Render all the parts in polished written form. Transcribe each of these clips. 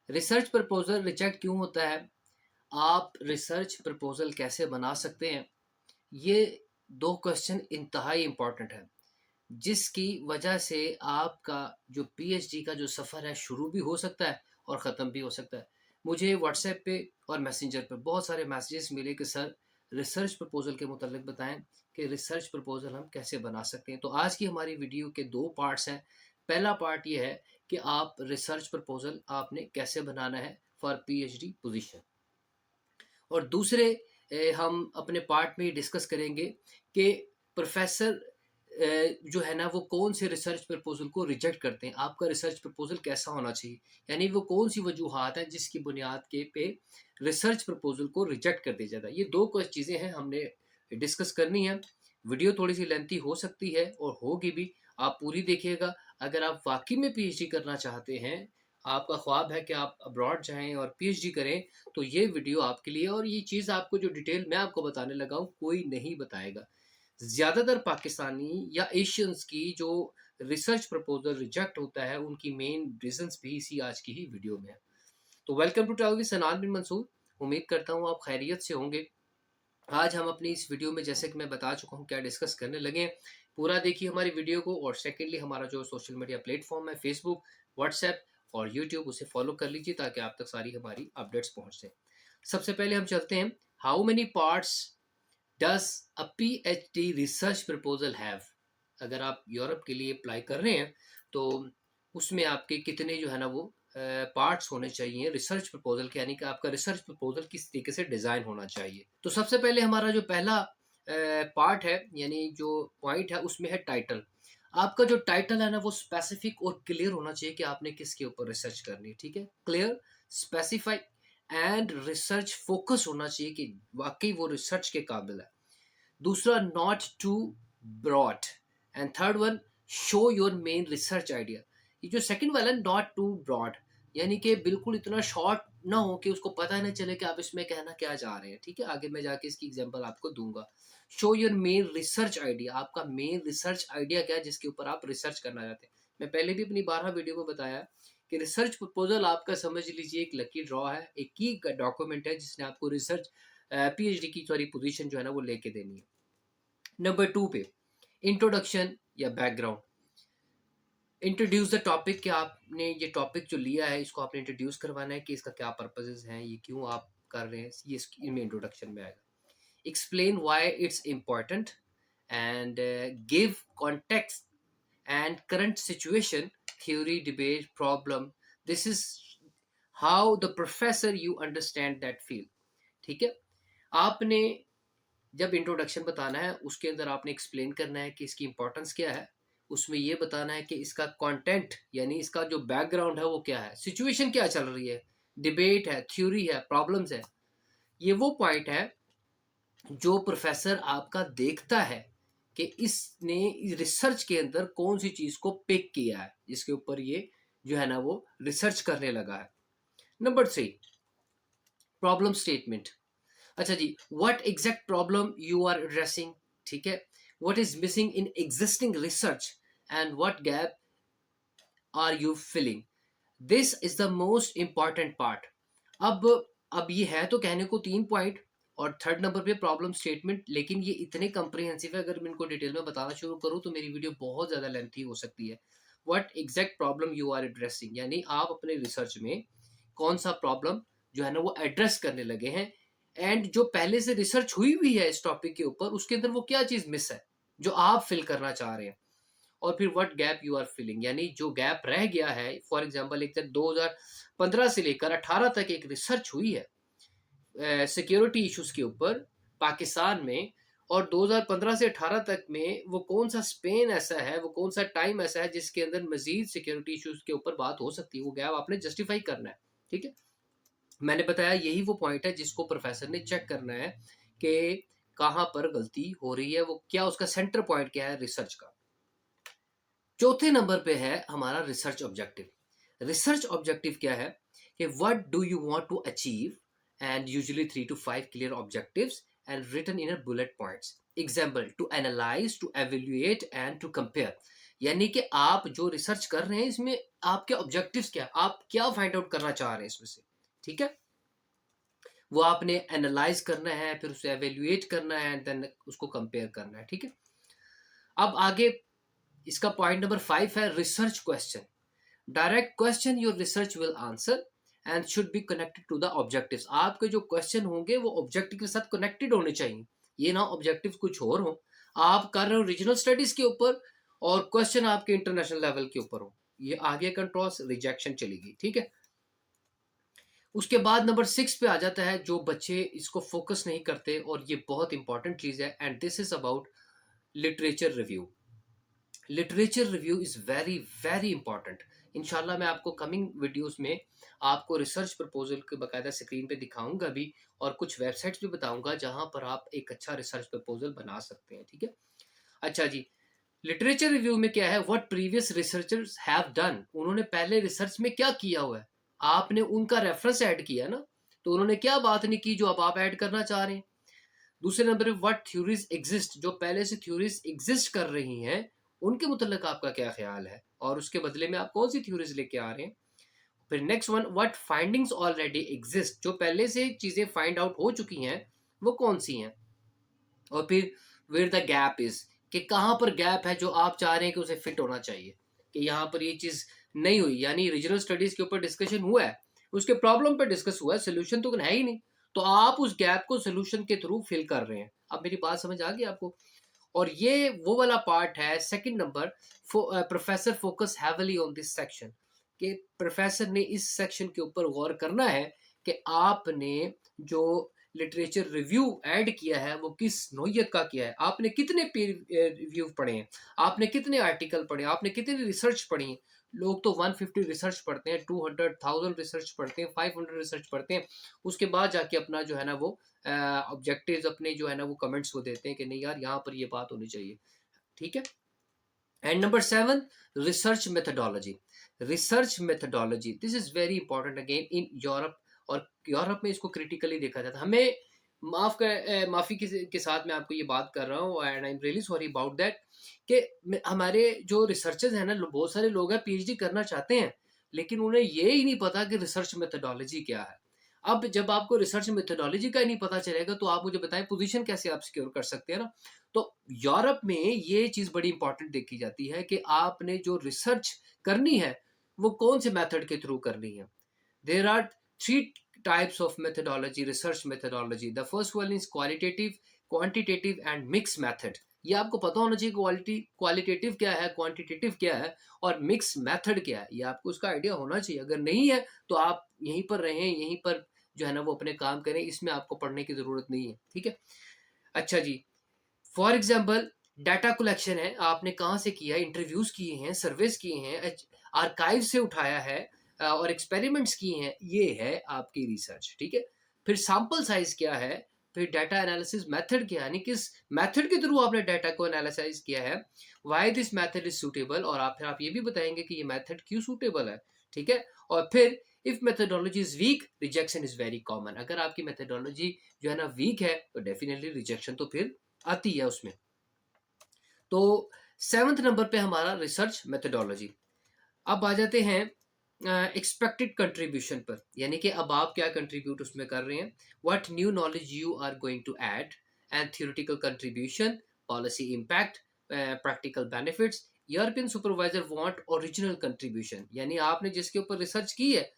Research proposal reject क्यों होता है? आप रिसर्च प्रपोजल कैसे बना सकते हैं? ये दो क्वेश्चन इंतहाई इम्पोर्टेंट है, जिसकी वजह से आपका जो पीएचडी का जो सफ़र है शुरू भी हो सकता है और ख़त्म भी हो सकता है। मुझे व्हाट्सएप पे और मैसेंजर पे बहुत सारे मैसेजेस मिले कि सर रिसर्च प्रपोजल के मुतालिक बताएं कि रिसर्च प्रपोजल हम कैसे बना सकते हैं। तो आज की हमारी वीडियो के दो पार्ट्स हैं। पहला पार्ट ये है कि आप रिसर्च प्रपोजल आपने कैसे बनाना है फॉर पीएचडी पोजीशन, और दूसरे हम अपने पार्ट में डिस्कस करेंगे कि प्रोफेसर जो है ना वो कौन से रिसर्च प्रपोजल को रिजेक्ट करते हैं। आपका रिसर्च प्रपोजल कैसा होना चाहिए, यानी वो कौन सी वजूहात हैं जिसकी बुनियाद के पे रिसर्च प्रपोजल को रिजेक्ट कर दिया जाता है। ये दो कुछ चीज़ें हैं हमने डिस्कस करनी है। वीडियो थोड़ी सी लेंथी हो सकती है और होगी भी, आप पूरी देखिएगा। अगर आप वाकई में पीएचडी करना चाहते हैं, आपका ख्वाब है कि आप अब्रॉड जाएं और पीएचडी करें, तो ये वीडियो आपके लिए। और ये चीज़ आपको जो डिटेल मैं आपको बताने लगा हूँ कोई नहीं बताएगा। ज़्यादातर पाकिस्तानी या एशियंस की जो रिसर्च प्रपोजल रिजेक्ट होता है उनकी मेन रीजंस भी इसी आज की ही वीडियो में है। तो वेलकम टू ट्रैवल विद सनान बिन मंसूर। उम्मीद करता हूँ आप खैरियत से होंगे। आज हम अपनी इस वीडियो में, जैसे कि मैं बता चुका हूँ, क्या डिस्कस करने लगे हैं। पूरा देखिए हमारी वीडियो को। और सेकेंडली हमारा जो सोशल मीडिया प्लेटफॉर्म है, फेसबुक, व्हाट्सएप और यूट्यूब, उसे फॉलो कर लीजिए ताकि आप तक सारी हमारी अपडेट्स पहुँच जाए। सबसे पहले हम चलते हैं, how many parts does a PhD research proposal have. अगर आप यूरोप के लिए अप्लाई कर रहे हैं तो उसमें आपके कितने जो है ना वो पार्ट्स होने चाहिए रिसर्च प्रपोजल के, यानी कि आपका रिसर्च प्रपोजल किस तरीके से डिज़ाइन होना चाहिए। तो सबसे पहले हमारा जो पहला पार्ट है, यानी जो पॉइंट है, उसमें है टाइटल। आपका जो टाइटल है ना वो स्पेसिफिक और क्लियर होना चाहिए कि आपने किसके ऊपर रिसर्च करनी है। ठीक है, clear, specified and research focus होना चाहिए कि वाकई वो रिसर्च के काबिल है। दूसरा, not too broad. And third one, show your main research idea. ये जो सेकंड वाला है, नॉट टू ब्रॉड, यानी कि बिल्कुल इतना शॉर्ट ना हो कि उसको पता ना चले कि आप इसमें कहना क्या चाह रहे हैं। ठीक है, आगे मैं जाके इसकी एग्जांपल आपको दूंगा। Show your main research idea, आपका मेन रिसर्च आइडिया क्या है जिसके ऊपर आप रिसर्च करना चाहते हैं। मैं पहले भी अपनी 12 वीडियो में बताया कि रिसर्च प्रपोजल आपका समझ लीजिए एक लकी ड्रॉ है, एक की डॉक्यूमेंट है जिसने आपको रिसर्च पीएचडी की सॉरी पोजीशन जो है ना वो लेके देनी है। नंबर 2 पे इंट्रोडक्शन या बैकग्राउंड। इंट्रोड्यूस द टॉपिक, कि आपने ये टॉपिक जो लिया है इसको आपने इंट्रोड्यूस करवाना है कि इसका क्या पर्पसेस हैं, ये क्यों आप कर रहे हैं, ये इनमें इंट्रोडक्शन में आएगा। Explain why it's important and give context and current situation, theory, debate, problem. This is how the professor you understand that field. ठीक है, आपने जब इंट्रोडक्शन बताना है उसके अंदर आपने एक्सप्लेन करना है कि इसकी इंपॉर्टेंस क्या है। उसमें यह बताना है कि इसका कंटेंट, यानी इसका जो बैकग्राउंड है वो क्या है, सिचुएशन क्या चल रही है, डिबेट है, थ्योरी है, प्रॉब्लम्स है। ये वो पॉइंट है जो प्रोफेसर आपका देखता है कि इसने रिसर्च के अंदर कौन सी चीज को पिक किया है जिसके ऊपर ये जो है ना वो रिसर्च करने लगा है। Number 3, problem statement. अच्छा जी, what exact problem you are addressing. ठीक है, what is missing in existing research and what gap are you filling. This is the most important part. अब अब ये है तो कहने को 3 पॉइंट और थर्ड नंबर पे प्रॉब्लम स्टेटमेंट, लेकिन ये इतने कंप्रिहेंसिव है, अगर मैं इनको डिटेल में बताना शुरू करूँ तो मेरी वीडियो बहुत ज़्यादा लेंथी हो सकती है। What exact problem you are addressing, यानी आप अपने रिसर्च में कौन सा प्रॉब्लम जो है ना वो एड्रेस करने लगे हैं, एंड जो पहले से रिसर्च हुई हुई है इस टॉपिक के ऊपर उसके अंदर वो क्या चीज़ मिस है जो आप फिल करना चाह रहे हैं। और फिर what gap you are filling, यानी जो गैप रह गया है। फॉर एग्जांपल, एक 2015 से लेकर 18 तक एक रिसर्च हुई है सिक्योरिटी इश्यूज के ऊपर पाकिस्तान में, और 2015 से 18 तक में वो कौन सा स्पेन ऐसा है, वो कौन सा टाइम ऐसा है जिसके अंदर मजीद सिक्योरिटी इश्यूज के ऊपर बात हो सकती है। वो गैप आपने जस्टिफाई करना है। ठीक है, मैंने बताया यही वो पॉइंट है जिसको प्रोफेसर ने चेक करना है कि कहाँ पर गलती हो रही है, वो क्या उसका सेंटर पॉइंट क्या है रिसर्च का। चौथे नंबर पे है हमारा रिसर्च ऑब्जेक्टिव। रिसर्च ऑब्जेक्टिव क्या है कि what do you want to achieve, and usually 3 to 5 clear objectives and written in bullet points. Example, to analyse, to evaluate and to compare. यानी कि आप जो रिसर्च कर रहे हैं इसमें आपके ऑब्जेक्टिव्स क्या है, आप क्या फाइंड आउट करना चाह रहे हैं इसमें से, ठीक है। वो आपने एनालाइज करना है, फिर उसे एवेल्युएट करना है, देन उसको कंपेयर करना है, ठीक है। अब आगे इसका पॉइंट नंबर 5 है research question. Direct question your research will answer and should be connected to the objectives. आपके जो क्वेश्चन होंगे वो ऑब्जेक्टिव के साथ कनेक्टेड होने चाहिए, ये ना ऑब्जेक्टिव कुछ और हो। आप कर रहे हो रीजनल स्टडीज के ऊपर और क्वेश्चन आपके इंटरनेशनल लेवल के ऊपर हो, ये आगे कंट्रोल रिजेक्शन चलेगी, ठीक है। उसके बाद नंबर 6 पे आ जाता है, जो बच्चे इसको फोकस नहीं करते, और ये बहुत इंपॉर्टेंट चीज है, and this is about literature review. Literature review is very very important. इंशाल्लाह मैं आपको कमिंग वीडियोस में आपको रिसर्च प्रपोजल के बाकायदा स्क्रीन पे दिखाऊंगा भी, और कुछ वेबसाइट्स भी बताऊंगा जहां पर आप एक अच्छा रिसर्च प्रपोजल बना सकते हैं, ठीक है। अच्छा जी, लिटरेचर रिव्यू में क्या है, what previous researchers have done, उन्होंने पहले रिसर्च में क्या किया हुआ है, आपने उनका रेफरेंस ऐड किया ना, तो उन्होंने क्या बात नहीं की जो अब आप ऐड करना चाह रहे हैं। दूसरे नंबर पे व्हाट थ्योरीज एग्जिस्ट, जो पहले से थ्योरीज एग्जिस्ट कर रही हैं उनके मुतल्लिक आपका क्या ख्याल है, और उसके बदले में आप कौन सी थ्योरीज लेके आ रहे हैं। फिर next one, what findings already exist, जो पहले से चीजें फाइंड आउट हो चुकी हैं वो कौन सी हैं। और फिर वेयर द गैप इज, कि कहाँ पर गैप है जो आप चाह रहे हैं कि उसे फिट होना चाहिए, कि यहाँ पर ये चीज नहीं हुई, यानी रीजनल स्टडीज के ऊपर डिस्कशन हुआ है, उसके प्रॉब्लम पे डिस्कस हुआ है, सोल्यूशन तो है ही नहीं, तो आप उस गैप को सोल्यूशन के थ्रू फिल कर रहे हैं। अब मेरी बात समझ आ गई आपको। और ये वो वाला पार्ट है second number, professor focus heavily on this section, कि प्रोफेसर ने इस सेक्शन के ऊपर गौर करना है कि आपने जो लिटरेचर रिव्यू ऐड किया है वो किस नोयत का किया है, आपने कितने पीर रिव्यू पढ़े हैं, आपने कितने आर्टिकल पढ़े हैं, आपने कितनी रिसर्च पढ़ी है। लोग तो 150 रिसर्च पढ़ते हैं, 200,000 रिसर्च पढ़ते हैं, 500 रिसर्च पढ़ते हैं, उसके बाद जाके अपना जो है ना वो ऑब्जेक्टिव्स अपने जो है ना वो कमेंट्स को देते हैं कि नहीं यार यहाँ पर ये बात होनी चाहिए, ठीक है। And number 7, research methodology. Research methodology this is very important again in Europe, और यूरोप में इसको क्रिटिकली देखा जाता है। हमें माफी के साथ मैं आपको ये बात कर रहा हूँ, and I am really sorry about that, कि हमारे जो रिसर्चर्स हैं ना, बहुत सारे लोग हैं पीएचडी करना चाहते हैं, लेकिन उन्हें ये ही नहीं पता कि रिसर्च मेथडोलॉजी क्या है। अब जब आपको रिसर्च मेथडोलॉजी का ही नहीं पता चलेगा तो आप मुझे बताएं पोजीशन कैसे आप सिक्योर कर सकते हैं ना। तो यूरोप में ये चीज बड़ी इंपॉर्टेंट देखी जाती है कि आपने जो रिसर्च करनी है वो कौन से मेथड के थ्रू करनी है। There are three types of methodology, research methodology. The first one is qualitative, quantitative and mixed method. ये आपको पता होना चाहिए क्वालिटेटिव क्या है, क्वांटिटेटिव क्या है, और मिक्स मेथड क्या है, ये आपको उसका आइडिया होना चाहिए। अगर नहीं है तो आप यहीं पर रहें, यहीं पर जो है ना वो अपने काम करें, इसमें आपको पढ़ने की जरूरत नहीं है, ठीक है। अच्छा जी, फॉर एग्जाम्पल डाटा कलेक्शन है, आपने कहाँ से किया है, इंटरव्यूज किए हैं, सर्वेस किए हैं, आर्काइव से उठाया है, और एक्सपेरिमेंट्स किए हैं, ये है आपकी रिसर्च, ठीक है। फिर सैंपल साइज क्या है, फिर डाटा एनालिसिस मेथड क्या है, यानी किस मेथड के थ्रू आपने डाटा को एनालिसाइज किया है, why this method is suitable, और आप ये भी बताएंगे कि ये मेथड क्यों सूटेबल है, ठीक है। और फिर if methodology is weak rejection is very common, अगर आपकी मेथडोलॉजी जो है ना वीक है तो डेफिनेटली रिजेक्शन तो फिर आती है उसमें। तो 7th नंबर पे हमारा रिसर्च मेथडोलॉजी। अब आ जाते हैं एक्सपेक्टेड कंट्रीब्यूशन पर, यानी कि अब आप क्या कंट्रीब्यूट उसमें कर रहे हैं, what new knowledge you are going to add, and theoretical contribution, policy impact, practical benefits. European supervisor want original contribution, यानी आपने जिसके ऊपर रिसर्च की है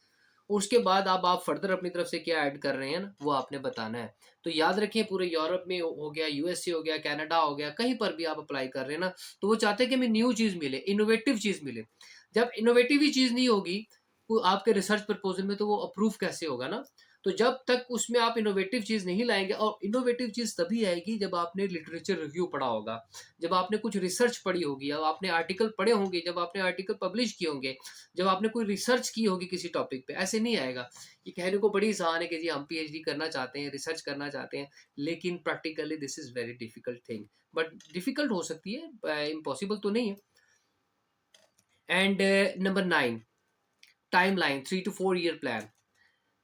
उसके बाद अब आप फर्दर अपनी तरफ से क्या ऐड कर रहे हैं ना वो आपने बताना है। तो याद रखिए पूरे यूरोप में हो गया, यूएसए हो गया, कनाडा हो गया, कहीं पर भी आप अप्लाई कर रहे हैं ना तो वो चाहते हैं कि हमें न्यू चीज़ मिले, इनोवेटिव चीज़ मिले। जब इनोवेटिव ही चीज़ नहीं होगी वो आपके रिसर्च प्रपोजल में, तो वो अप्रूव कैसे होगा ना। तो जब तक उसमें आप इनोवेटिव चीज़ नहीं लाएंगे, और इनोवेटिव चीज़ तभी आएगी जब आपने लिटरेचर रिव्यू पढ़ा होगा, जब आपने कुछ रिसर्च पढ़ी होगी, अब आपने आर्टिकल पढ़े होंगे, जब आपने आर्टिकल पब्लिश किए होंगे, जब आपने कोई रिसर्च की होगी किसी टॉपिक पे। ऐसे नहीं आएगा। ये कहने को बड़ी आसान है कि जी हम पीएचडी करना चाहते हैं, रिसर्च करना चाहते हैं, लेकिन practically this is very difficult thing, but difficult हो सकती है, इम्पॉसिबल तो नहीं है। And number 9, time line 3 to 4 year plan.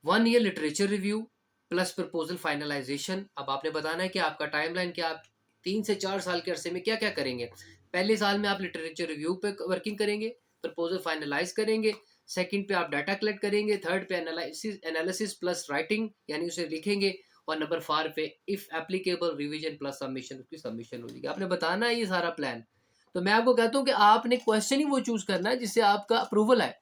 1 year literature review plus proposal finalisation. अब आपने बताना है कि आपका टाइमलाइन क्या, आप 3 से 4 साल के अरसे में क्या क्या करेंगे? पहले साल में आप लिटरेचर रिव्यू पे वर्किंग करेंगे, प्रपोजल फाइनलाइज करेंगे, सेकंड पे आप डाटा कलेक्ट करेंगे, थर्ड पे एनालिसिस एनालिसिस प्लस राइटिंग यानी उसे लिखेंगे, और नंबर 4 पे if applicable revision plus submission, उसकी सबमिशन हो जाएगी। आपने बताना है ये सारा प्लान। तो मैं आपको कहता हूँ कि आपने क्वेश्चन ही वो चूज करना है जिससे आपका अप्रूवल है।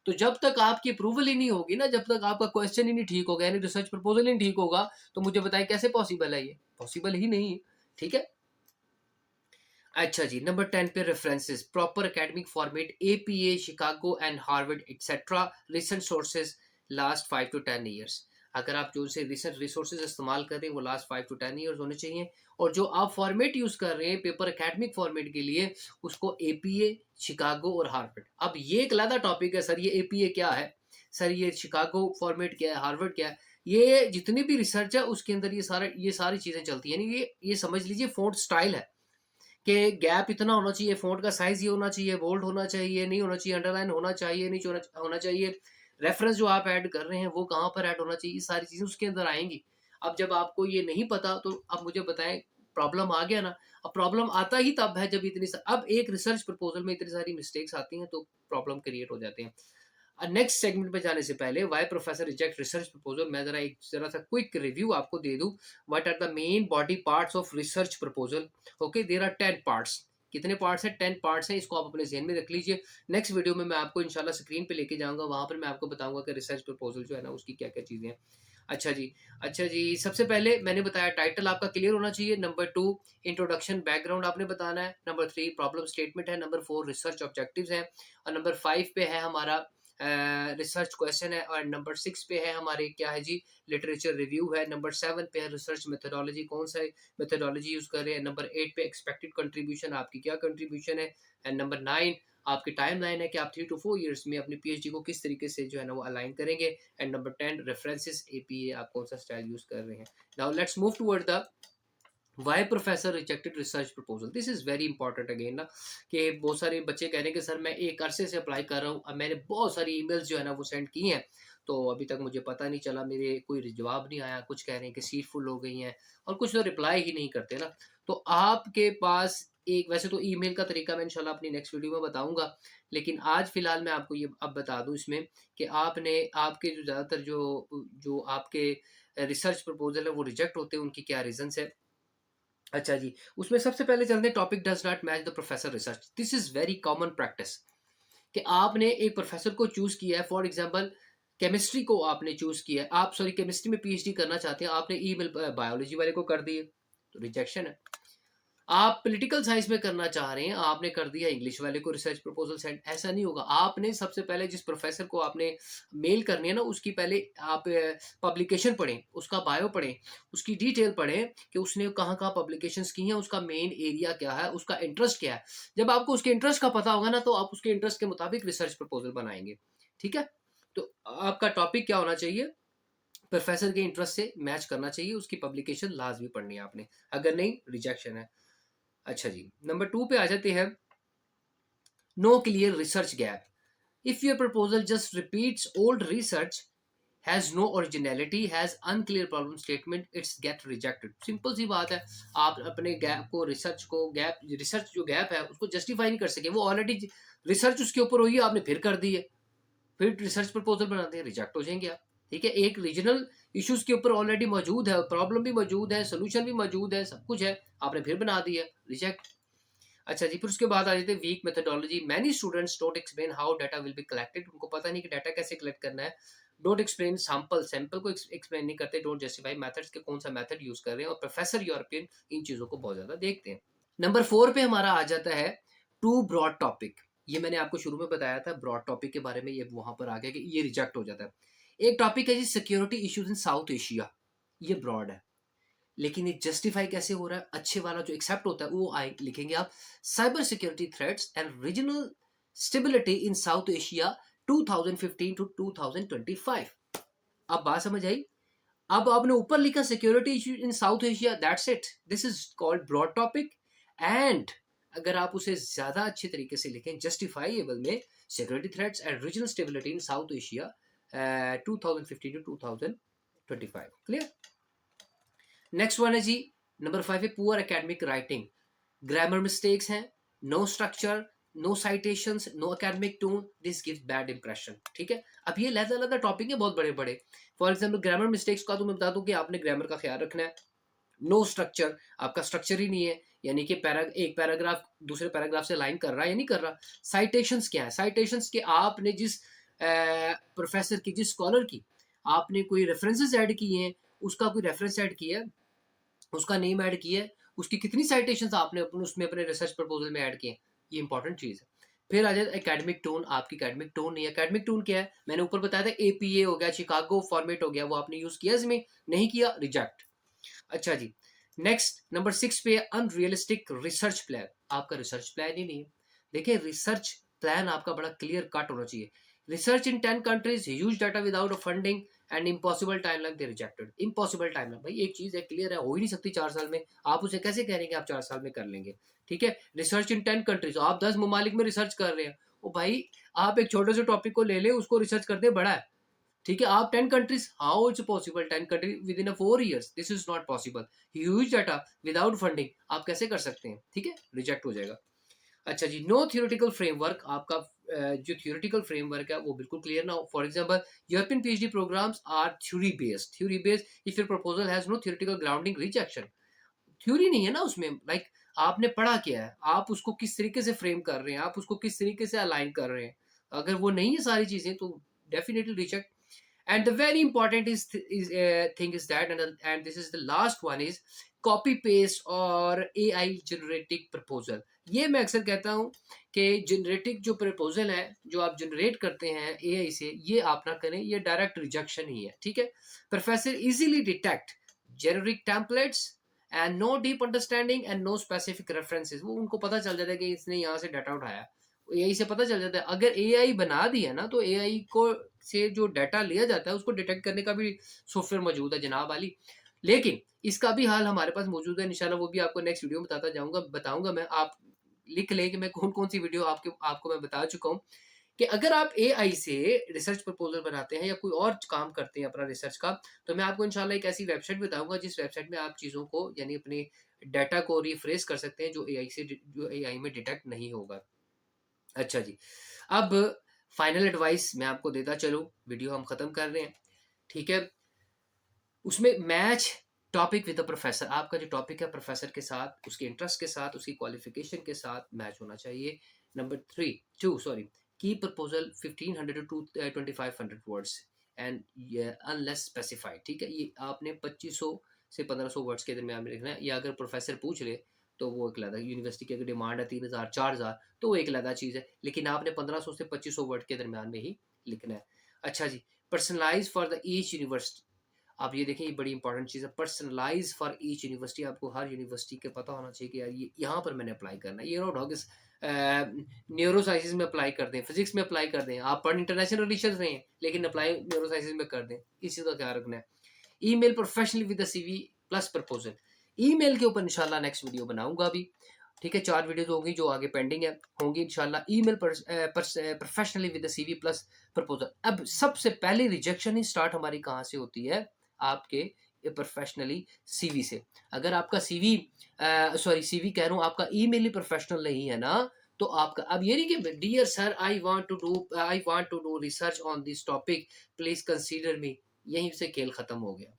तो जब तक आपकी अप्रूवल ही नहीं होगी ना, जब तक आपका क्वेश्चन ही नहीं ठीक होगा, यानी रिसर्च प्रपोजल ही नहीं ठीक होगा, तो मुझे बताएं कैसे पॉसिबल है? ये पॉसिबल ही नहीं है। ठीक है। अच्छा जी, नंबर 10 पे references, proper academic format, APA, Chicago and Harvard etcetera, recent sources last 5 to 10 years. अगर आप जो से रिसेंट रिसोर्सेज इस्तेमाल कर रहे हैं वो लास्ट 5 to 10 ईयर्स होने चाहिए। और जो आप फॉर्मेट यूज कर रहे हैं पेपर एकेडमिक फॉर्मेट के लिए, उसको एपीए, शिकागो और हार्वर्ड। अब ये एक अलग टॉपिक है सर, ये एपीए क्या है, सर ये शिकागो फॉर्मेट क्या है, हार्वर्ड क्या है। ये जितनी भी रिसर्च है उसके अंदर ये सारी चीजें चलती है। यानी ये समझ लीजिए फोर्ट स्टाइल है कि गैप इतना होना चाहिए, फ़ॉन्ट का साइज़ ये होना चाहिए, बोल्ड होना चाहिए, नहीं होना चाहिए, अंडरलाइन होना चाहिए, नहीं होना होना चाहिए, रेफ़रेंस जो आप ऐड कर रहे हैं वो कहाँ पर ऐड होना चाहिए, ये सारी चीज़ें उसके अंदर आएँगी। अब जब आपको ये नहीं पता तो आप मुझे बताएँ, प्रॉब्लम आ गया ना? अब प्रॉब्लम आता ही तब है जब इतनी स अब एक रिसर्च प्रपोज़ल में इतनी सारी मिस्टेक्स आती हैं तो प्रॉब्लम क्रिएट हो जाते हैं। नेक्स्ट सेगमेंट पे जाने से पहले why professor reject research proposal, मैं जरा सा क्विक रिव्यू आपको दे दूं। What are the main body parts of research proposal? Okay, there are 10 parts. कितने पार्ट्स हैं? 10 पार्ट्स हैं। इसको आप अपने ज़हन में रख लीजिए। नेक्स्ट वीडियो में मैं आपको इंशाल्लाह स्क्रीन पे लेके जाऊंगा, वहां पर मैं आपको बताऊंगा कि रिसर्च प्रपोजल जो है ना उसकी क्या क्या चीज़ें हैं। अच्छा जी। अच्छा जी, सबसे पहले मैंने बताया टाइटल आपका क्लियर होना चाहिए। नंबर 2 इंट्रोडक्शन बैकग्राउंड आपने बताना है। नंबर 3 प्रॉब्लम स्टेटमेंट है। नंबर 4 रिसर्च ऑब्जेक्टिव्स हैं। और नंबर 5 पे है हमारा रिसर्च क्वेश्चन है। और नंबर 6 पे है हमारे क्या है जी, लिटरेचर रिव्यू है। नंबर 7 पे है रिसर्च मेथोडोलॉजी, कौन सा मेथोडोलॉजी यूज कर रहे हैं। नंबर 8 पे एक्सपेक्टेड कंट्रीब्यूशन, आपकी क्या कंट्रीब्यूशन है। एंड नंबर 9 आपकी टाइम लाइन है कि आप 3 to 4 ईयर्स में अपनी पीएचडी को किस तरीके से जो है ना वो अलाइन करेंगे। एंड नंबर 10 रेफरेंसेस, एपीए, आप कौन सा स्टाइल यूज कर रहे हैं। Now let's move toward the why professor rejected research proposal. This is very important again ना, कि बहुत सारे बच्चे कह रहे हैं कि सर मैं एक अरसे से अप्लाई कर रहा हूँ, अब मैंने बहुत सारी ईमेल्स जो है ना वो सेंड की हैं, तो अभी तक मुझे पता नहीं चला, मेरे कोई जवाब नहीं आया। कुछ कह रहे हैं कि सीट फुल हो गई हैं, और कुछ तो रिप्लाई ही नहीं करते ना। तो आपके पास एक, वैसे तो ईमेल का तरीका मैं इंशाल्लाह अपनी नेक्स्ट वीडियो में बताऊंगा, लेकिन आज फिलहाल मैं आपको ये अब बता दूं इसमें कि आपने आपके जो ज़्यादातर जो जो आपके रिसर्च प्रपोजल है वो रिजेक्ट होते हैं, उनकी क्या रीजंस है। अच्छा जी, उसमें सबसे पहले चलते हैं topic does not match the professor research. This is very common practice कि आपने एक प्रोफेसर को चूज किया है, फॉर एग्जांपल केमिस्ट्री को आपने चूज किया है, आप सॉरी केमिस्ट्री में पीएचडी करना चाहते हैं, आपने ईमेल बायोलॉजी वाले को कर दिए, तो रिजेक्शन है। आप पॉलिटिकल साइंस में करना चाह रहे हैं, आपने कर दिया इंग्लिश वाले को रिसर्च प्रपोजल सेंड, ऐसा नहीं होगा। आपने सबसे पहले जिस प्रोफेसर को आपने मेल करनी है ना, उसकी पहले आप पब्लिकेशन पढ़ें, उसका बायो पढ़ें, उसकी डिटेल पढ़ें कि उसने कहाँ कहाँ पब्लिकेशंस की हैं, उसका मेन एरिया क्या है, उसका इंटरेस्ट क्या है। जब आपको उसके इंटरेस्ट का पता होगा ना, तो आप उसके इंटरेस्ट के मुताबिक रिसर्च प्रपोजल बनाएंगे। ठीक है। तो आपका टॉपिक क्या होना चाहिए? प्रोफेसर के इंटरेस्ट से मैच करना चाहिए, उसकी पब्लिकेशन लाजमी पढ़नी है आपने, अगर नहीं रिजेक्शन है। अच्छा जी, नंबर 2 पे आ जाते हैं। No clear research gap, if your proposal just repeats old research, has no originality, has unclear problem statement, it's get rejected. Simple सी बात है। आप अपने गैप को, रिसर्च को, गैप रिसर्च जो गैप है उसको जस्टिफाई नहीं कर सके, वो ऑलरेडी रिसर्च उसके ऊपर हुई है, आपने फिर कर दी है, फिर रिसर्च प्रपोजल बनाते हैं, रिजेक्ट हो जाएंगे आप। ठीक है, एक रीजनल इश्यूज के ऊपर ऑलरेडी मौजूद है, प्रॉब्लम भी मौजूद है, सोल्यूशन भी मौजूद है, सब कुछ है, आपने फिर बना दिया, रिजेक्ट। अच्छा जी, फिर उसके बाद आ जाते हैं weak methodology, many students don't explain how data will be collected, उनको पता नहीं कि डाटा कैसे कलेक्ट करना है। डोंट एक्सप्लेन सैंपल, सैंपल को एक्सप्लेन नहीं करते। डोंट जस्टिफाई मेथड्स के कौन सा मेथड यूज कर रहे हैं, और प्रोफेसर यूरोपियन इन चीजों को बहुत ज्यादा देखते हैं। नंबर 4 पे हमारा आ जाता है टू ब्रॉड टॉपिक। ये मैंने आपको शुरू में बताया था ब्रॉड टॉपिक के बारे में, ये वहां पर आ गया कि ये रिजेक्ट हो जाता है। एक टॉपिक है जी security issues in South Asia, ये ब्रॉड है, लेकिन ये जस्टिफाई कैसे हो रहा है? अच्छे वाला जो एक्सेप्ट होता है वो आए लिखेंगे आप, cyber security threats and regional stability in South Asia 2015 to 2025। अब बात समझ आई? अब आपने ऊपर लिखा security issue in South Asia, that's it, this is called broad topic. And अगर आप उसे ज्यादा अच्छे तरीके से लिखें जस्टिफाइएबल में, security threats and regional stability in South Asia 2015 to 2025। क्लियर? नेक्स्ट वन है जी नंबर 5 है poor academic writing, grammar mistakes हैं, no structure, no citations, no academic tone, this gives bad impression. ठीक है, अब ये अलग अलग टॉपिक है बहुत बड़े बड़े। फॉर एग्जाम्पल ग्रामर मिस्टेक्स का तो मैं बता दूं कि आपने ग्रामर का ख्याल रखना है। नो स्ट्रक्चर, आपका स्ट्रक्चर ही नहीं है, यानी कि एक पैराग्राफ दूसरे पैराग्राफ से लाइन कर रहा है या नहीं कर रहा। साइटेशंस क्या है, साइटेशंस के आपने जिस प्रोफेसर की, जिस स्कॉलर की आपने कोई रेफरेंसेस ऐड किए हैं, उसका कोई रेफरेंस ऐड किया है, उसका नेम ऐड किया है, उसकी कितनी साइटेशंस आपने उसमें अपने रिसर्च प्रपोजल में ऐड किए हैं, ये इंपॉर्टेंट चीज़ है। फिर आ जाए एकेडमिक टोन, आपकी एकेडमिक टोन नहीं है। एकेडमिक टोन क्या है, मैंने ऊपर बताया था, एपीए हो गया, शिकागो फॉर्मेट हो गया, वो आपने यूज किया इसमें, नहीं किया, रिजेक्ट। अच्छा जी, नेक्स्ट नंबर 6 पे अनरियलिस्टिक रिसर्च प्लान, आपका रिसर्च प्लान ही नहीं है। देखिए रिसर्च प्लान आपका बड़ा क्लियर कट होना चाहिए। Research in 10 countries, huge data without a funding and impossible timeline, they rejected. Impossible timeline, भाई एक चीज है क्लियर है, हो ही नहीं सकती 4 साल में, आप उसे कैसे कह रहे हैं कि आप 4 साल में कर लेंगे। ठीक है, रिसर्च इन 10 कंट्रीज, आप 10 ममालिक में रिसर्च कर रहे हैं, ओ भाई आप एक छोटे से टॉपिक को ले ले, उसको रिसर्च करते बड़ा है। ठीक है, आप 10 countries, how it's possible 10 country with in 4 years, this is not possible. Huge data without funding आप कैसे कर सकते हैं, ठीक है, रिजेक्ट हो जाएगा। अच्छा जी, नो थियोरेटिकल फ्रेमवर्क, आपका जो थियोरेटिकल फ्रेमवर्क है वो बिल्कुल क्लियर ना हो। For example European PhD programmes are theory based, if your proposal has no theoretical grounding, rejection. Theory नहीं है ना उसमें, लाइक आपने पढ़ा क्या है, आप उसको किस तरीके से फ्रेम कर रहे हैं, आप उसको किस तरीके से अलाइन कर रहे हैं, अगर वो नहीं है सारी चीजें तो definitely reject. and the very important thing is that, and this is the last one, is copy paste और AI generating proposal। ये मैं अक्सर कहता हूँ कि जनरेटिक जो प्रपोजल है, जो आप जनरेट करते हैं AI से, ये आप ना करें, ये डायरेक्ट रिजेक्शन ही है। ठीक है, professor easily detect generic templates and no deep understanding and no specific references, वो उनको पता चल जाता है कि इसने यहाँ से डाटा उठाया, एआई से पता चल जाता है। अगर एआई बना दिया ना, तो एआई को से जो डाटा लिया जाता है उसको डिटेक्ट करने का भी सॉफ्टवेयर मौजूद है जनाब वाली। लेकिन इसका भी हाल हमारे पास मौजूद है, इंशाल्लाह वो भी आपको नेक्स्ट वीडियो में बताऊंगा मैं। आप लिख लें कि मैं कौन कौन सी वीडियो आपको मैं बता चुका हूँ कि अगर आप एआई से रिसर्च प्रपोजल बनाते हैं या कोई और काम करते हैं अपना रिसर्च का, तो मैं आपको इंशाल्लाह एक ऐसी वेबसाइट बताऊंगा जिस वेबसाइट में आप चीज़ों को, यानी अपने डाटा को रिफ्रेश कर सकते हैं जो एआई में डिटेक्ट नहीं होगा। अच्छा जी, अब फाइनल एडवाइस मैं आपको देता चलूं, वीडियो हम खत्म कर रहे हैं। ठीक है, उसमें match topic with the professor, आपका जो टॉपिक है प्रोफेसर के साथ, उसके इंटरेस्ट के साथ, उसकी क्वालिफिकेशन के साथ मैच होना चाहिए। नंबर 2 सॉरी, की proposal 1500 to 2500 words and unless specified. ठीक है, ये आपने 2500 से 1500 वर्ड्स के दरमियान में लिखना है, या अगर प्रोफेसर पूछ ले तो वो एक अलग, यूनिवर्सिटी की अगर डिमांड है 3000 4000 तो वो एक अलग चीज़ है, लेकिन आपने 1500 से 2500 वर्ड के दरमियान में ही लिखना है। अच्छा जी, personalize for the each university, आप ये देखें, ये बड़ी इंपॉर्टेंट चीज़ है, पर्सनलाइज फॉर ईच यूनिवर्सिटी। आपको हर यूनिवर्सिटी के पता होना चाहिए कि यार ये यहाँ पर मैंने अप्लाई करना है, ये नो डॉग न्यूरो साइंसेज में अप्लाई कर दें, फिजिक्स में अप्लाई कर दें, आप पढ़ इंटरनेशनल रिलेशन रहे हैं लेकिन अप्लाई न्यूरो साइंसेज में कर दें, इस चीज़ का ख्याल रखना है। Email professionally with the CV plus proposal, email के ऊपर इंशाल्लाह नेक्स्ट वीडियो बनाऊंगा अभी। ठीक है, 4 वीडियोस होंगी जो आगे पेंडिंग है, होंगी इंशाल्लाह। Email professionally with the CV plus proposal. अब सबसे पहले रिजेक्शन ही स्टार्ट हमारी कहाँ से होती है, आपके प्रोफेशनली सीवी से। अगर आपका सीवी सीवी कह रहा हूँ, आपका ईमेल ही प्रोफेशनल नहीं है ना, तो आपका, अब ये नहीं कि dear sir I want to do research on this topic, please consider me, यहीं से खेल खत्म हो गया।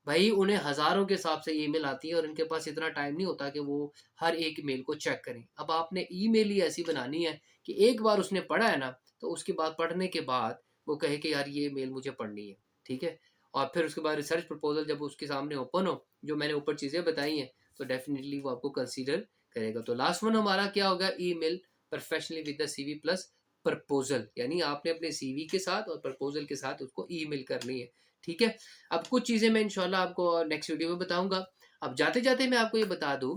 भाई उन्हें हजारों के हिसाब से ईमेल आती है और इनके पास इतना टाइम नहीं होता कि वो हर एक मेल को चेक करें। अब आपने ईमेल ही ऐसी बनानी है कि एक बार उसने पढ़ा है ना, तो उसके बाद पढ़ने के बाद वो कहे कि यार ये मेल मुझे पढ़नी है। ठीक है, और फिर उसके बाद रिसर्च प्रपोजल जब उसके सामने ओपन हो, जो मैंने ऊपर चीज़ें बताई हैं, तो डेफिनेटली वो आपको कंसीडर करेगा। तो लास्ट वन हमारा क्या होगा, email professionally with the CV plus proposal, यानी आपने अपने सीवी के साथ और प्रपोजल के साथ उसको ईमेल करनी है। ठीक है, अब कुछ चीज़ें मैं इंशाल्लाह आपको नेक्स्ट वीडियो में बताऊंगा। अब जाते जाते मैं आपको ये बता दूं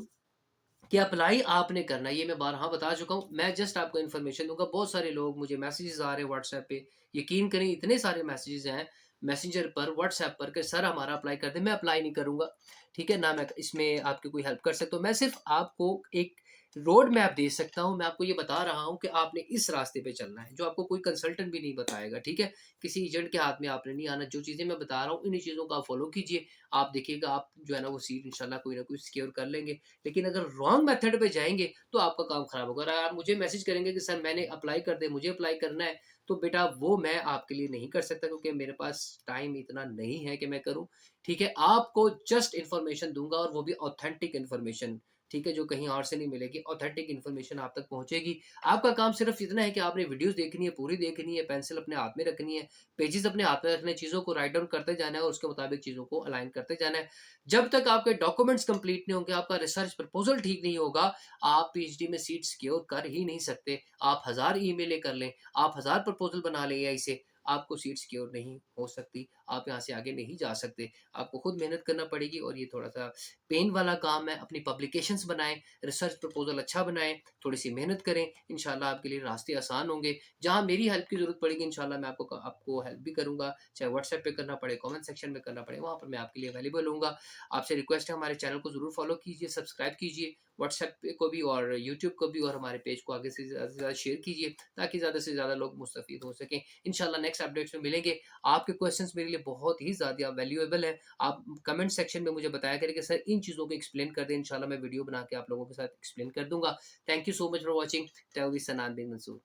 कि अप्लाई आपने करना है, ये मैं बारहा बता चुका हूँ, मैं जस्ट आपको इन्फॉर्मेशन दूंगा। बहुत सारे लोग मुझे मैसेजेस आ रहे हैं व्हाट्सएप पे, यकीन करें इतने सारे मैसेजेस हैं मैसेंजर पर, व्हाट्सएप पर, कि सर हमारा अप्लाई कर दें। मैं अप्लाई नहीं करूंगा, ठीक है ना, मैं इसमें आपकी कोई हेल्प कर सकता हूँ। मैं सिर्फ आपको एक रोड मैप दे सकता हूँ, मैं आपको ये बता रहा हूँ कि आपने इस रास्ते पे चलना है, जो आपको कोई कंसल्टेंट भी नहीं बताएगा, ठीक है? किसी एजेंट के हाथ में आपने नहीं आना, जो चीज़ें मैं बता रहा हूँ, इन्हीं चीज़ों को आप फ़ॉलो कीजिए। आप देखिएगा आप जो है ना वो सीट इंशाल्लाह कोई ना कोई सिक्योर कर लेंगे। लेकिन अगर रॉन्ग मेथड पे जाएँगे, तो आपका काम खराब होगा। अगर आप मुझे मैसेज करेंगे कि सर मैंने अप्लाई कर दिया, मुझे अप्लाई करना है, तो बेटा वो मैं आपके लिए नहीं कर सकता क्योंकि मेरे पास टाइम इतना नहीं है कि मैं करूँ, ठीक है? आपको जस्ट इन्फॉर्मेशन दूँगा और वो भी ऑथेंटिक इन्फॉर्मेशन, ठीक है, जो कहीं और से नहीं मिलेगी, ऑथेंटिक इन्फॉर्मेशन आप तक पहुँचेगी। आपका काम सिर्फ़ इतना है कि आपने वीडियोज़ देखनी है, पूरी देखनी है, पेंसिल अपने हाथ में रखनी है, पेजेज़ अपने हाथ में रखने हैं, चीज़ों को राइट डाउन करते जाना है और उसके मुताबिक चीज़ों को अलाइन करते जाना है। जब तक आपके डॉक्यूमेंट्स कंप्लीट नहीं होंगे, आपका रिसर्च प्रपोज़ल ठीक नहीं होगा, आप पीएचडी में सीट सिक्योर कर ही नहीं सकते। आप हज़ार ईमेलें कर लें, आप हज़ार प्रपोज़ल बना लें एआई से, आपको सीट सिक्योर नहीं हो सकती। आप यहाँ से आगे नहीं जा सकते। आपको खुद मेहनत करना पड़ेगी और ये थोड़ा-सा पेन वाला काम है। अपनी पब्लिकेशंस बनाएँ, रिसर्च प्रपोज़ल अच्छा बनाएँ, थोड़ी-सी मेहनत करें, इंशाल्लाह आपके लिए रास्ते आसान होंगे। जहाँ मेरी हेल्प की ज़रूरत पड़ेगी इंशाल्लाह मैं आपको हेल्प भी करूँगा, चाहे व्हाट्सएप पे करना पड़े, कमेंट सेक्शन में करना पड़े, वहाँ पर मैं आपके लिए अवेलेबल होऊँगा। आपसे रिक्वेस्ट है हमारे चैनल को ज़रूर फ़ॉलो कीजिए, सब्सक्राइब कीजिए, व्हाट्सएप पे को भी और यूट्यूब को भी और हमारे पेज को आगे से ज़्यादा शेयर कीजिए ताकि ज़्यादा से ज़्यादा लोग मुस्तफ़ीद हो सकें। इंशाल्लाह नेक्स्ट अपडेट्स में मिलेंगे। आपके क्वेश्चंस मेरे लिए बहुत ही ज़्यादा वैल्यूएबल हैं। आप कमेंट सेक्शन में मुझे बताया करें कि सर इन चीज़ों को एक्सप्लेन कर दें, इंशाल्लाह मैं वीडियो बना के आप लोगों के साथ एक्सप्लेन कर दूँगा। Thank you so much for watching. Tell this Sanan bin Mansoor.